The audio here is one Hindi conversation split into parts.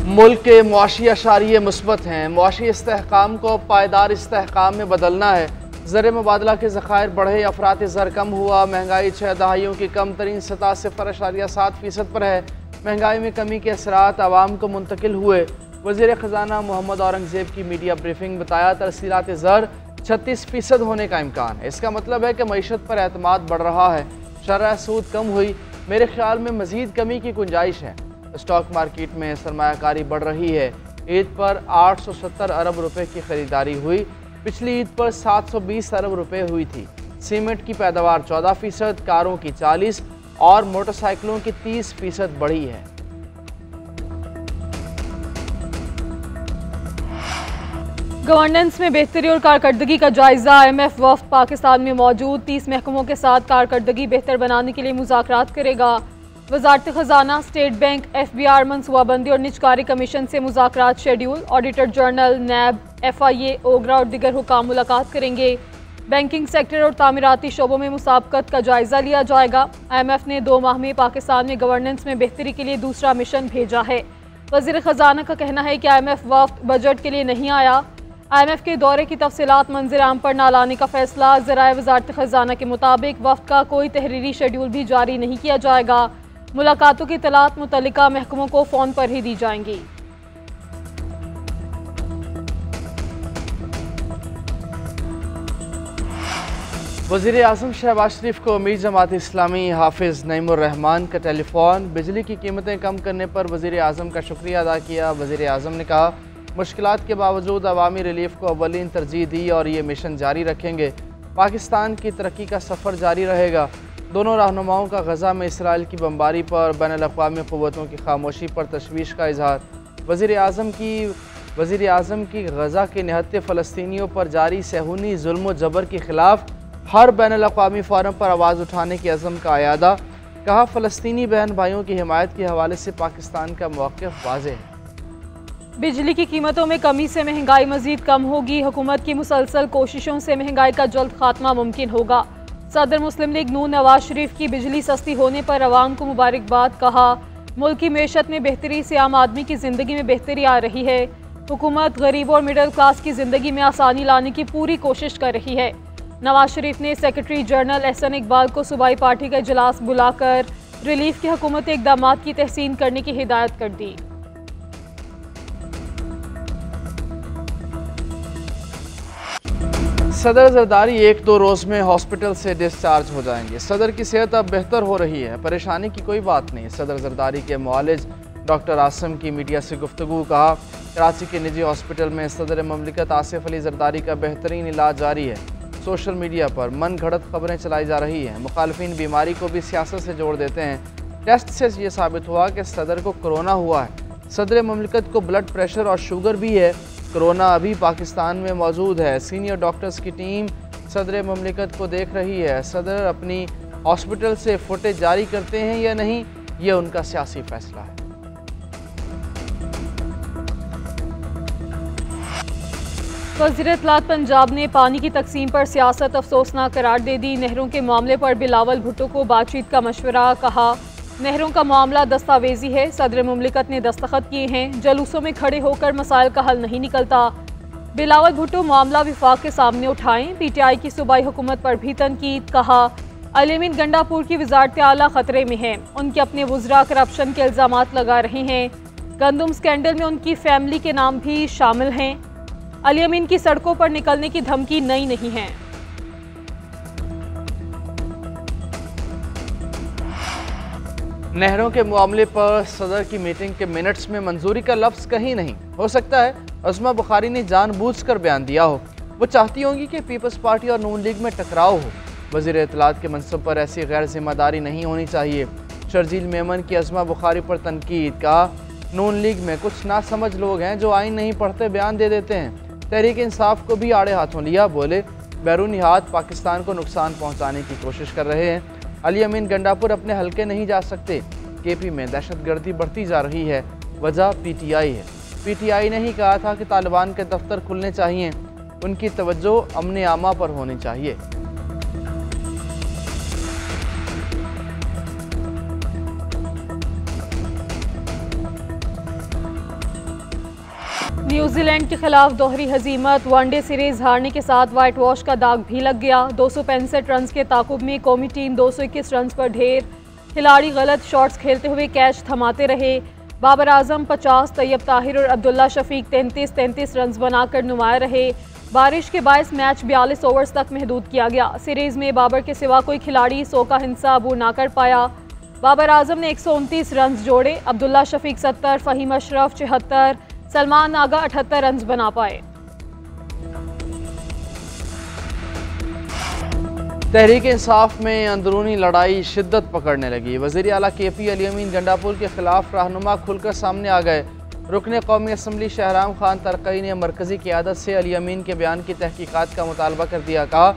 मुल्क के मुआशी अशारिये मुस्बत हैं। मुआशी इस्तेहकाम को पायदार इस्तेहकाम में बदलना है। ज़र मुबादला के ज़खायर बढ़े, अफरात ज़र कम हुआ। महंगाई 6 दहाइयों की कम तरीन सतह 0.7% पर है। महंगाई में कमी के असरात आवाम को मुंतकिल हुए। वज़ीर ख़जाना मोहम्मद औरंगज़ेब की मीडिया ब्रीफिंग। बताया तरसीलात ज़र 36% होने का इम्कान है। इसका मतलब है कि मईशत पर एतमाद बढ़ रहा है, शरह सूद कम हुई। मेरे ख्याल में मज़ीद कमी की गुंजाइश है। स्टॉक मार्केट में सरमायाकारी बढ़ रही है। ईद पर 870 अरब रुपए की खरीदारी हुई। पिछली ईद पर 720 अरब रुपए हुई थी। सीमेंट की पैदावार 14%, कारों की 40% और मोटरसाइकिलों की 30% बढ़ी है। गवर्नेंस में बेहतरी और कारकर्दगी का जायजा। IMF वफ़द पाकिस्तान में मौजूद 30 महकमों के साथ कारकर्दगी बेहतर बनाने के लिए मुज़ाकरात करेगा। वज़ारत ख़जाना, स्टेट बैंक, FBR, मनसूबाबंदी और निजकारी कमीशन से मुज़ाकरात schedule. Auditor general, NAB, FIA, OGRA और दिगर हुकाम मुलाकात करेंगे। बैंकिंग सेक्टर और तामीराती शोबों में मुसाबकत का जायजा लिया जाएगा। IMF ने 2 माह में पाकिस्तान में गवर्नेंस में बेहतरी के लिए दूसरा मिशन भेजा है। वज़ीर ख़जाना का कहना है कि IMF वफ़द बजट के लिए नहीं आया। IMF के दौरे की तफसीलात मंज़िर आम पर न लाने का फैसला। ज़राए वज़ारत ख़जाना के मुताबिक वफ़द का कोई तहरीरी शेड्यूल भी जारी नहीं किया जाएगा। मुलाकातों की इत्तलात मुतल्लिका महकमों को फ़ोन पर ही दी जाएंगी। वज़ीर आज़म शहबाज शरीफ को अमीर जमात इस्लामी हाफिज़ नईमुर रहमान का टेलीफोन। बिजली की कीमतें कम करने पर वज़ीर आज़म का शुक्रिया अदा किया। वज़ीर आज़म ने कहा, मुश्किलात के बावजूद अवामी रिलीफ को अव्वलीन तरजीह दी और ये मिशन जारी रखेंगे। पाकिस्तान की तरक्की का सफ़र जारी रहेगा। दोनों रहनुमाओं का गज़ा में इसराइल की बमबारी पर बैनुल-अक़वामी क़ुव्वतों की खामोशी पर तशवीश का इजहार। वज़ीर आज़म की गज़ा के निहत्ते फ़लस्तीनियों पर जारी सहूनी जुल्म जबर के ख़िलाफ़ हर बैनुल-अक़वामी फ़ोरम पर आवाज़ उठाने के अज़म का अयादा। कहा, फ़लस्तीनी बहन भाइयों की हिमायत के हवाले से पाकिस्तान का मौक़िफ़ वाज़ेह है। बिजली की कीमतों में कमी से महंगाई मज़ीद कम होगी। हुकूमत की मुसलसल कोशिशों से महंगाई का जल्द खात्मा मुमकिन होगा। सदर मुस्लिम लीग नून नवाज शरीफ की बिजली सस्ती होने पर अवाम को मुबारकबाद। कहा, मुल्क की मेशत में बेहतरी से आम आदमी की ज़िंदगी में बेहतरी आ रही है। हुकूमत गरीबों और मिडिल क्लास की ज़िंदगी में आसानी लाने की पूरी कोशिश कर रही है। नवाज शरीफ ने सेक्रेटरी जनरल एहसन इकबाल को सूबाई पार्टी का इजलास बुलाकर रिलीफ के हुकूमती इक़दामात की तहसीन करने की हिदायत कर दी। सदर जरदारी 1-2 रोज़ में हॉस्पिटल से डिस्चार्ज हो जाएंगे। सदर की सेहत अब बेहतर हो रही है, परेशानी की कोई बात नहीं। सदर जरदारी के मुआलिज डॉक्टर आसिम की मीडिया से गुफ्तगू। कहा, कराची के निजी हॉस्पिटल में सदर ममलिकत आसिफ अली जरदारी का बेहतरीन इलाज जारी है। सोशल मीडिया पर मन घड़त खबरें चलाई जा रही हैं। मुखालफिन बीमारी को भी सियासत से जोड़ देते हैं। टेस्ट से ये साबित हुआ कि सदर को कोरोना हुआ है। सदर ममलिकत को ब्लड प्रेशर और शुगर भी है। कोरोना अभी पाकिस्तान में मौजूद है। सीनियर डॉक्टर्स की टीम सदर ममलिकत को देख रही है। सदर अपनी हॉस्पिटल से फुटेज जारी करते हैं या नहीं, ये उनका सियासी फैसला है। वज़ीर इत्तलात पंजाब ने पानी की तकसीम पर सियासत अफसोसनाक करार दे दी। नहरों के मामले पर बिलावल भुट्टो को बातचीत का मशवरा। कहा, नहरों का मामला दस्तावेजी है। सदर मुमलिकत ने दस्तखत किए हैं। जलूसों में खड़े होकर मसाइल का हल नहीं निकलता। बिलावल भुट्टो मामला विफाक के सामने उठाएं। PTI की सूबाई हुकूमत पर भी तनकीद। कहा, अली अमीन गंडापुर की वज़ारत आला खतरे में है। उनके अपने वुज़रा करप्शन के इल्ज़ामात लगा रहे हैं। गंदुम स्कैंडल में उनकी फैमिली के नाम भी शामिल हैं। अली अमीन की सड़कों पर निकलने की धमकी नई नहीं है। नहरों के मामले पर सदर की मीटिंग के मिनट्स में मंजूरी का लफ्ज़ कहीं नहीं। हो सकता है अस्मा बुखारी ने जानबूझकर बयान दिया हो। वो चाहती होंगी कि पीपल्स पार्टी और नून लीग में टकराव हो। वज़ीर इत्तलात के मनसब पर ऐसी गैर जिम्मेदारी नहीं होनी चाहिए। शर्जील मेमन की अस्मा बुखारी पर तनकीद। कहा, नून लीग में कुछ नासमझ लोग हैं जो आइन नहीं पढ़ते बयान दे देते हैं। तहरीक इंसाफ को भी आड़े हाथों लिया। बोले, बैरूनी हाथ पाकिस्तान को नुकसान पहुँचाने की कोशिश कर रहे हैं। अली अमीन गंडापुर अपने हल्के नहीं जा सकते। KP में दहशतगर्दी बढ़ती जा रही है। वजह PTI है। PTI ने ही कहा था कि तालिबान के दफ्तर खुलने चाहिए। उनकी तवज्जो अमन आमा पर होनी चाहिए। न्यूजीलैंड के खिलाफ दोहरी हजीमत, वनडे सीरीज हारने के साथ वाइट वॉश का दाग भी लग गया। 265 रन के ताकुब में कौमी टीम 221 रन पर ढेर। खिलाड़ी गलत शॉट्स खेलते हुए कैच थमाते रहे। बाबर आजम 50, तैयब ताहिर और अब्दुल्ला शफीक 33 रन बनाकर नुमाया रहे। बारिश के बायस मैच 42 ओवर्स तक महदूद किया गया। सीरीज में बाबर के सिवा कोई खिलाड़ी 100 का हिस्सा अबूर ना कर पाया। बाबर आजम ने 129 रन जोड़े, अब्दुल्ला शफीक 70, फ़हीम अशरफ 74, सलमान आगा 78 रन बना पाए। तहरीक इंसाफ में अंदरूनी लड़ाई शिद्दत पकड़ने लगी। वज़ीर आला KP अली अमीन गंडापुर के खिलाफ रहनुमा खुलकर सामने आ गए। रुकने कौमी असम्बली शहराम खान तरकई ने मरकज़ी क़ियादत से अली अमीन के बयान की तहकीकात का मुतालबा कर दिया। कहा,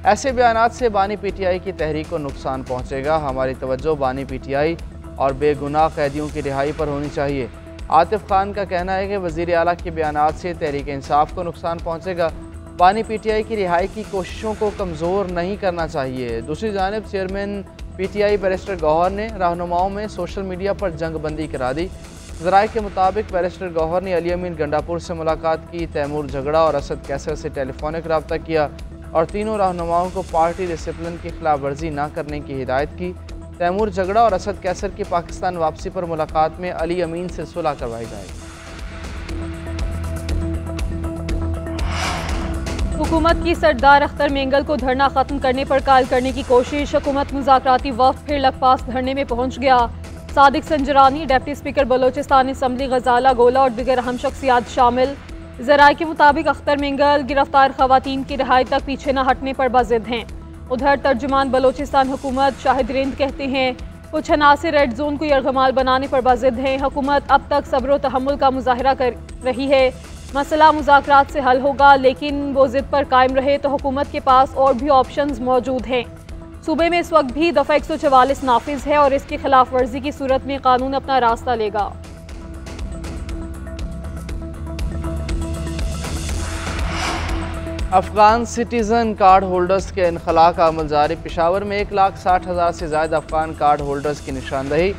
ऐसे बयानात से बानी PTI की तहरीक को नुकसान पहुँचेगा। हमारी तवज्जो बानी PTI और बेगुनाह कैदियों की रिहाई पर होनी चाहिए। आतिफ खान का कहना है कि वज़ीर आला के बयानात से तहरीक इंसाफ को नुकसान पहुँचेगा। बानी PTI की रिहाई की कोशिशों को कमज़ोर नहीं करना चाहिए। दूसरी जानिब चेयरमैन PTI बैरिस्टर गौहर ने रहनुमाओं में सोशल मीडिया पर जंग बंदी करा दी। ज़राए के मुताबिक बैरिस्टर गौहर ने अली अमीन गंडापुर से मुलाकात की, तैमूर झगड़ा और असद कैसर से टेलीफोनिक रब्ता किया और तीनों रहनुमाओं को पार्टी डिसिप्लिन की खिलाफ वर्जी न करने की हिदायत की। तैमूर झगड़ा और असद कैसर की पाकिस्तान वापसी पर मुलाकात में अली अमीन से सुलह करवाई जाएगी। हुकूमत की सरदार अख्तर मेंगल को धरना ख़त्म करने पर कायल करने की कोशिश। हुकूमत मुज़ाकराती वफ़द फिर लखपास धरने में पहुँच गया। Sadiq Sanjrani, deputy speaker Balochistan assembly Ghazala Gola और दीगर अहम शख्सियात शामिल। ज़राए के मुताबिक अख्तर मेंगल गिरफ्तार ख़वातीन की रिहाई तक पीछे न हटने पर बाज़िद हैं। उधर तर्जुमान बलोचिस्तान हुकूमत शाहिद रिंद कहते हैं कुछ अनासर रेड जोन को यरगमाल बनाने पर बाज़िद हैं। हुकूमत अब तक सब्र व तहम्मुल का मुजाहरा कर रही है। मसला मुज़ाकरात से हल होगा, लेकिन वो ज़िद पर कायम रहे तो हुकूमत के पास और भी ऑप्शंस मौजूद हैं। सूबे में इस वक्त भी दफ़ा 144 नाफिज है और इसकी खिलाफ वर्जी की सूरत में कानून अपना रास्ता लेगा। अफगान सिटीज़न कार्ड होल्डर्स के इनखला का अमल जारी। पेशावर में 1,60,000 से ज़्यादा अफगान कार्ड होल्डर्स की निशानदही।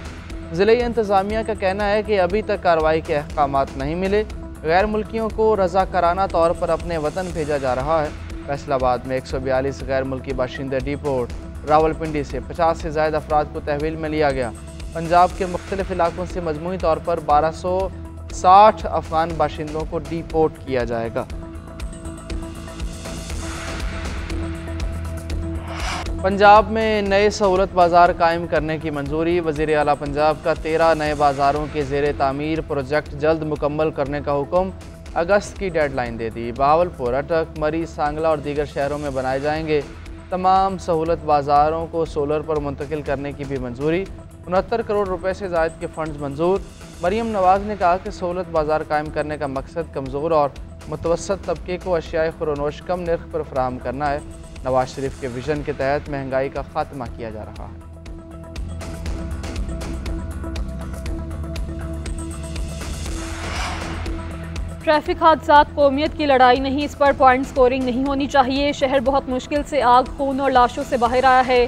ज़िले इंतज़ामिया का कहना है कि अभी तक कार्रवाई के अहकामात नहीं मिले। गैर मुल्कियों को रज़ाकाराना तौर पर अपने वतन भेजा जा रहा है। फैसलाबाद में 142 गैर मुल्की बाशिंदे डिपोर्ट। रावलपिंडी से 50 से ज़्यादा अफराद को तहवील में लिया गया। पंजाब के मुख्तलिफ इलाकों से मजमूई तौर पर 1260 अफगान बाशिंदों को डिपोर्ट किया जाएगा। पंजाब में नए सहूलत बाज़ार कायम करने की मंजूरी। वज़ीर आला पंजाब का 13 नए बाज़ारों के ज़ेर तामीर प्रोजेक्ट जल्द मुकम्मल करने का हुक्म। अगस्त की डेडलाइन दे दी। बहावलपुर, अटक, मरी, सांगला और दीगर शहरों में बनाए जाएंगे। तमाम सहूलत बाज़ारों को सोलर पर मुंतकिल करने की भी मंजूरी। 69 करोड़ रुपए से ज़ायद के फ़ंड्स मंजूर। मरीम नवाज़ ने कहा कि सहूलत बाज़ार कायम करने का मकसद कमज़ोर और मुतवसत तबके को अशियाए खुरोनोश कम नर्ख पर फराहम करना है। नवाज शरीफ के विजन के तहत महंगाई का खात्मा किया जा रहा है। ट्रैफिक हादसात कौमियत की लड़ाई नहीं, इस पर पॉइंट स्कोरिंग नहीं होनी चाहिए। शहर बहुत मुश्किल से आग, खून और लाशों से बाहर आया है।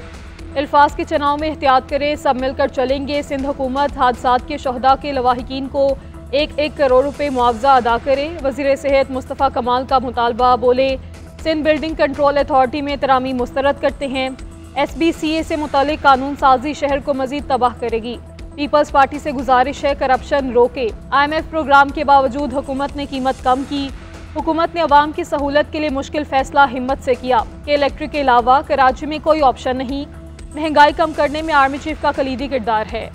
अल्फाज के चुनाव में एहतियात करें, सब मिलकर चलेंगे। सिंध हुकूमत हादसात के शहदा के लवाहिकीन को 1-1 करोड़ रुपए मुआवजा अदा करे। वज़ीर सेहत मुस्तफ़ा कमाल का मुतालबा। बोले, सिंध बिल्डिंग कंट्रोल अथॉरिटी में तरामी मुस्तरद करते हैं। SBCA से मुतालिक कानून साजी शहर को मजीद तबाह करेगी। पीपल्स पार्टी से गुजारिश है करप्शन रोके। IMF प्रोग्राम के बावजूद हुकूमत ने कीमत कम की। हुकूमत ने अवाम की सहूलत के लिए मुश्किल फैसला हिम्मत से किया कि इलेक्ट्रिक के अलावा कराची में कोई ऑप्शन नहीं। महंगाई कम करने में आर्मी चीफ का कलीदी किरदार है।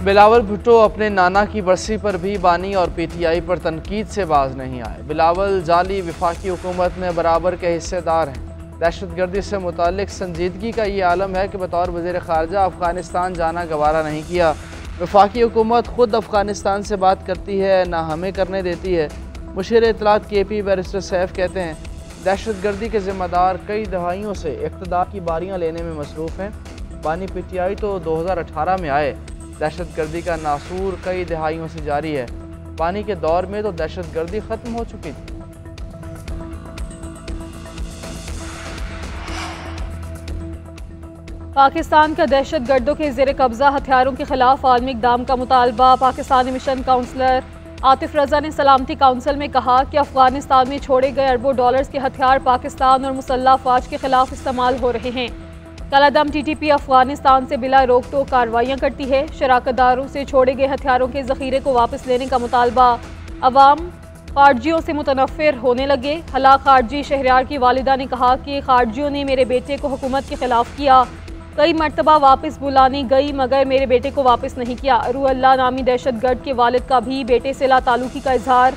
बिलावल भुट्टो अपने नाना की बरसी पर भी बानी और PTI पर तनकीद से बाज नहीं आए। बिलावल जाली वफाकी हुकूमत में बराबर के हिस्सेदार हैं। दहशतगर्दी से मुतालिक संजीदगी का ये आलम है कि बतौर वज़ीर ख़ारजा अफ़गानिस्तान जाना गवारा नहीं किया। वफाकी हुकूमत ख़ुद अफ़गानिस्तान से बात करती है, ना हमें करने देती है। मुशीर इत्तलात KP बैरिस्टर सैफ कहते हैं, दहशतगर्दी के ज़िम्मेदार कई दहाइयों से इक़्तिदार की बारियाँ लेने में मसरूफ़ हैं। बानी PTI तो 2018 में आए। दहशतगर्दी का नासूर कई दहाइयों से जारी है। पानी के दौर में तो दहशतगर्दी ख़त्म हो चुकी थी। पाकिस्तान का दहशत गर्दों के ज़ेर कब्ज़ा हथियारों के खिलाफ आलमी इक़दाम का मुतालबा। पाकिस्तानी मिशन काउंसलर आतिफ रज़ा ने सलामती काउंसिल में कहा कि अफगानिस्तान में छोड़े गए अरबों डॉलर्स के हथियार पाकिस्तान और मुसल्लह अफवाज के खिलाफ इस्तेमाल हो रहे हैं। कलादम TTP अफगानिस्तान से बिला रोक टोक कार्रवाइयाँ करती है। शराकतदारों से छोड़े गए हथियारों के ज़ख़ीरे को वापस लेने का मुतालबा। अवाम खारजियों से मुतनफ़िर होने लगे। हलाक खारजी शहरयार की वालिदा ने कहा कि खारजियों ने मेरे बेटे को हुकूमत के खिलाफ किया। कई मरतबा वापस बुलानी गई मगर मेरे बेटे को वापस नहीं किया। रूह अल्लाह नामी दहशत गर्द के वालिद का भी बेटे से लाताल्लुकी का इजहार।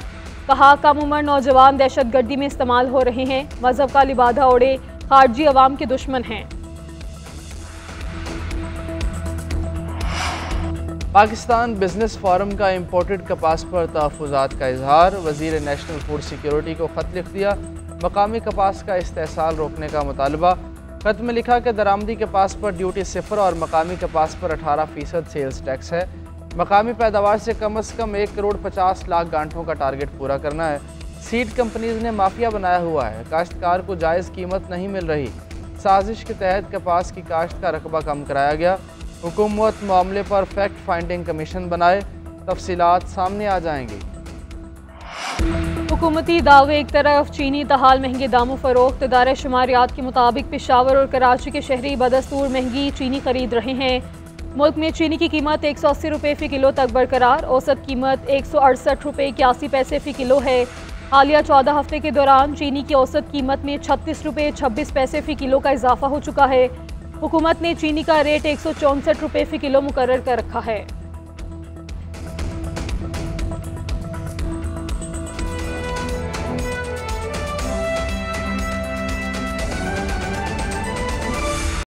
कहा कम उम्र नौजवान दहशत गर्दी में इस्तेमाल हो रहे हैं। मजहब का लिबादा ओढ़े खारजी अवाम के दुश्मन हैं। पाकिस्तान बिजनेस फोरम का इम्पोर्टेड कपास पर तहफ़्फ़ुज़ात का इजहार। वज़ीर नेशनल फूड सिक्योरिटी को ख़त लिख दिया। मकामी कपास का इस्तेहसाल रोकने का मुतालबा। खत में लिखा कि दरामदी कपास पर ड्यूटी 0 और मकामी कपास पर 18% सेल्स टैक्स है। मकामी पैदावार से कम 1,50,00,000 गांठों का टारगेट पूरा करना है। सीड कंपनीज ने माफिया बनाया हुआ है। काश्तकार को जायज़ कीमत नहीं मिल रही। साजिश के तहत कपास की काश्त का रकबा कम कराया गया। हुकूमत मामले पर फैक्ट फाइंडिंग कमीशन बनाए। तफसीलात सामने आ जाएंगी। हुकूमती दावे एक तरफ, चीनी तहाल महंगे दामों फरोख्त। इदारे शुमारियात के मुताबिक पेशावर और कराची के शहरी बदस्तूर महंगी चीनी खरीद रहे हैं। मुल्क में चीनी की कीमत 180 रुपये फ़ी किलो तक बरकरार। औसत कीमत 168 रुपये 81 पैसे फ़ी किलो है। हालिया 14 हफ्ते के दौरान चीनी की औसत कीमत में 36 रुपये 26 पैसे फ़ी किलो का इजाफा हो चुका है। हुकूमत ने चीनी का रेट 164 रुपये फ़ी किलो मुकर्रर कर रखा है।